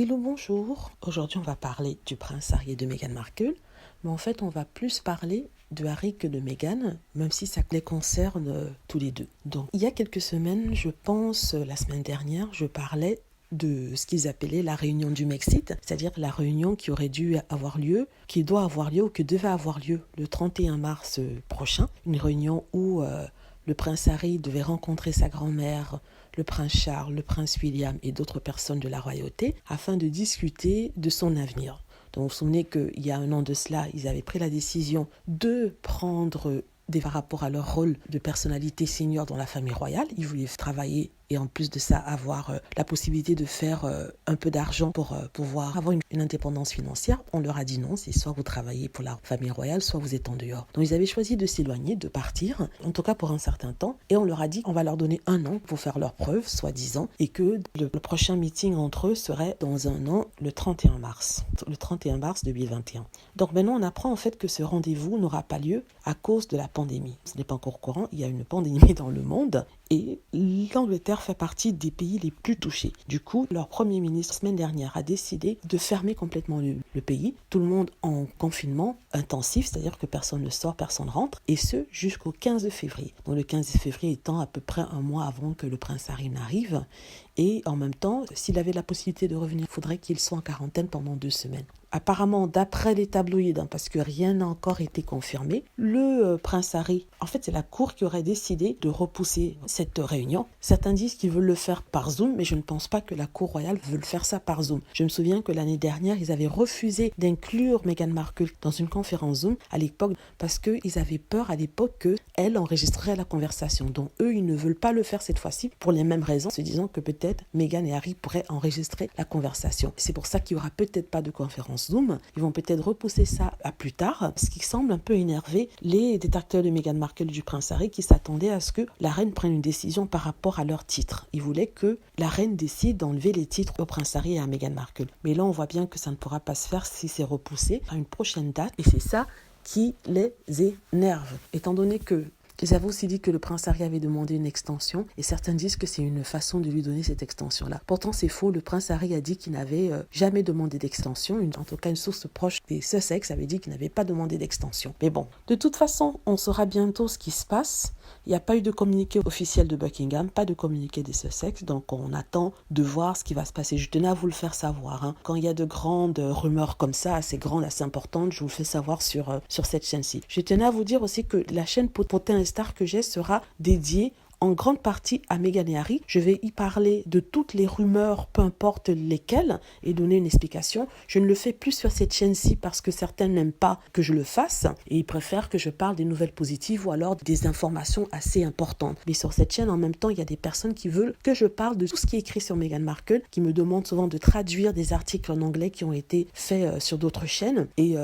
Hello, bonjour. Aujourd'hui, on va parler du prince Harry et de Meghan Markle. Mais en fait, on va plus parler de Harry que de Meghan, même si ça les concerne tous les deux. Donc, il y a quelques semaines, je pense, la semaine dernière, je parlais de ce qu'ils appelaient la réunion du Mexique, c'est-à-dire la réunion qui aurait dû avoir lieu, qui doit avoir lieu ou qui devait avoir lieu le 31 mars prochain. Une réunion où le prince Harry devait rencontrer sa grand-mère, le prince Charles, le prince William et d'autres personnes de la royauté afin de discuter de son avenir. Donc vous vous souvenez qu'il y a un an de cela, ils avaient pris la décision de prendre des rapport à leur rôle de personnalité senior dans la famille royale. Ils voulaient travailler et en plus de ça avoir la possibilité de faire un peu d'argent pour pouvoir avoir une indépendance financière. On leur a dit non, c'est soit vous travaillez pour la famille royale, soit vous êtes en dehors. Donc ils avaient choisi de s'éloigner, de partir, en tout cas pour un certain temps, et on leur a dit on va leur donner 1 an pour faire leurs preuves, soi-disant, et que le prochain meeting entre eux serait dans 1 an, le 31 mars 2021. Donc maintenant on apprend en fait que ce rendez-vous n'aura pas lieu à cause de la pandémie. Ce n'est pas encore au courant, il y a une pandémie dans le monde, et l'Angleterre fait partie des pays les plus touchés. Du coup, leur Premier ministre, la semaine dernière, a décidé de fermer complètement le pays. Tout le monde en confinement intensif, c'est-à-dire que personne ne sort, personne ne rentre, et ce, jusqu'au 15 février. Donc le 15 février étant à peu près 1 mois avant que le prince Harry n'arrive. Et en même temps, s'il avait la possibilité de revenir, il faudrait qu'il soit en quarantaine pendant 2 semaines. Apparemment, d'après les tabloïds, parce que rien n'a encore été confirmé, le prince Harry, en fait, c'est la cour qui aurait décidé de repousser cette réunion. Certains disent qu'ils veulent le faire par Zoom, mais je ne pense pas que la cour royale veut faire ça par Zoom. Je me souviens que l'année dernière, ils avaient refusé d'inclure Meghan Markle dans une conférence Zoom à l'époque, parce qu'ils avaient peur à l'époque qu'elle enregistrerait la conversation. Donc eux, ils ne veulent pas le faire cette fois-ci pour les mêmes raisons, se disant que peut-être Meghan et Harry pourraient enregistrer la conversation. C'est pour ça qu'il n'y aura peut-être pas de conférence Zoom. Ils vont peut-être repousser ça à plus tard, ce qui semble un peu énerver les détracteurs de Meghan Markle et du prince Harry qui s'attendaient à ce que la reine prenne une décision par rapport à leur titre. Ils voulaient que la reine décide d'enlever les titres au prince Harry et à Meghan Markle. Mais là, on voit bien que ça ne pourra pas se faire si c'est repoussé à une prochaine date. Et c'est ça qui les énerve. Étant donné que ils avaient aussi dit que le prince Harry avait demandé une extension et certains disent que c'est une façon de lui donner cette extension-là. Pourtant, c'est faux. Le prince Harry a dit qu'il n'avait jamais demandé d'extension. En tout cas, une source proche des Sussex avait dit qu'il n'avait pas demandé d'extension. Mais bon, de toute façon, on saura bientôt ce qui se passe. Il n'y a pas eu de communiqué officiel de Buckingham, pas de communiqué des Sussex, donc on attend de voir ce qui va se passer. Je tenais à vous le faire savoir. Quand il y a de grandes rumeurs comme ça, assez grandes, assez importantes, je vous le fais savoir sur cette chaîne-ci. Je tenais à vous dire aussi que la chaîne Potin et Star que j'ai sera dédiée en grande partie à Meghan et Harry. Je vais y parler de toutes les rumeurs, peu importe lesquelles, et donner une explication. Je ne le fais plus sur cette chaîne-ci parce que certains n'aiment pas que je le fasse et ils préfèrent que je parle des nouvelles positives ou alors des informations assez importantes. Mais sur cette chaîne, en même temps, il y a des personnes qui veulent que je parle de tout ce qui est écrit sur Meghan Markle, qui me demandent souvent de traduire des articles en anglais qui ont été faits sur d'autres chaînes. Et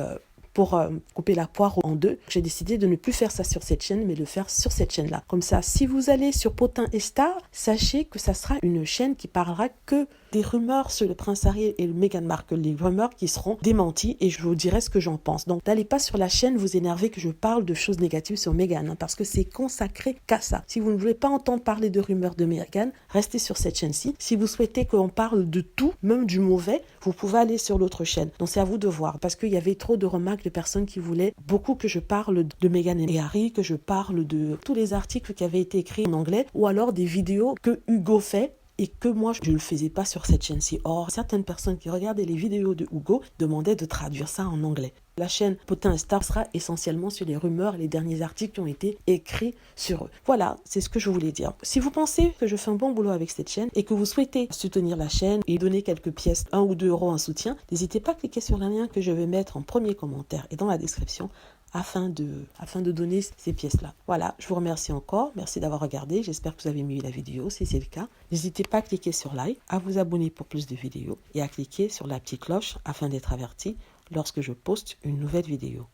pour couper la poire en deux, j'ai décidé de ne plus faire ça sur cette chaîne, mais de le faire sur cette chaîne-là. Comme ça, si vous allez sur Potin et Star, sachez que ça sera une chaîne qui parlera que des rumeurs sur le prince Harry et le Meghan Markle, les rumeurs qui seront démenties et je vous dirai ce que j'en pense. Donc, n'allez pas sur la chaîne vous énerver que je parle de choses négatives sur Meghan, parce que c'est consacré qu'à ça. Si vous ne voulez pas entendre parler de rumeurs de Meghan, restez sur cette chaîne-ci. Si vous souhaitez qu'on parle de tout, même du mauvais, vous pouvez aller sur l'autre chaîne. Donc, c'est à vous de voir, parce qu'il y avait trop de remarques de personnes qui voulaient beaucoup que je parle de Meghan et Harry, que je parle de tous les articles qui avaient été écrits en anglais, ou alors des vidéos que Hugo fait, et que moi, je ne le faisais pas sur cette chaîne-ci. Or, certaines personnes qui regardaient les vidéos de Hugo demandaient de traduire ça en anglais. La chaîne Potin et Star sera essentiellement sur les rumeurs et les derniers articles qui ont été écrits sur eux. Voilà, c'est ce que je voulais dire. Si vous pensez que je fais un bon boulot avec cette chaîne et que vous souhaitez soutenir la chaîne et donner quelques pièces, 1 ou 2 euros en soutien, n'hésitez pas à cliquer sur le lien que je vais mettre en premier commentaire et dans la description afin de donner ces pièces-là. Voilà, je vous remercie encore. Merci d'avoir regardé. J'espère que vous avez aimé la vidéo. Si c'est le cas, n'hésitez pas à cliquer sur like, à vous abonner pour plus de vidéos et à cliquer sur la petite cloche afin d'être averti lorsque je poste une nouvelle vidéo.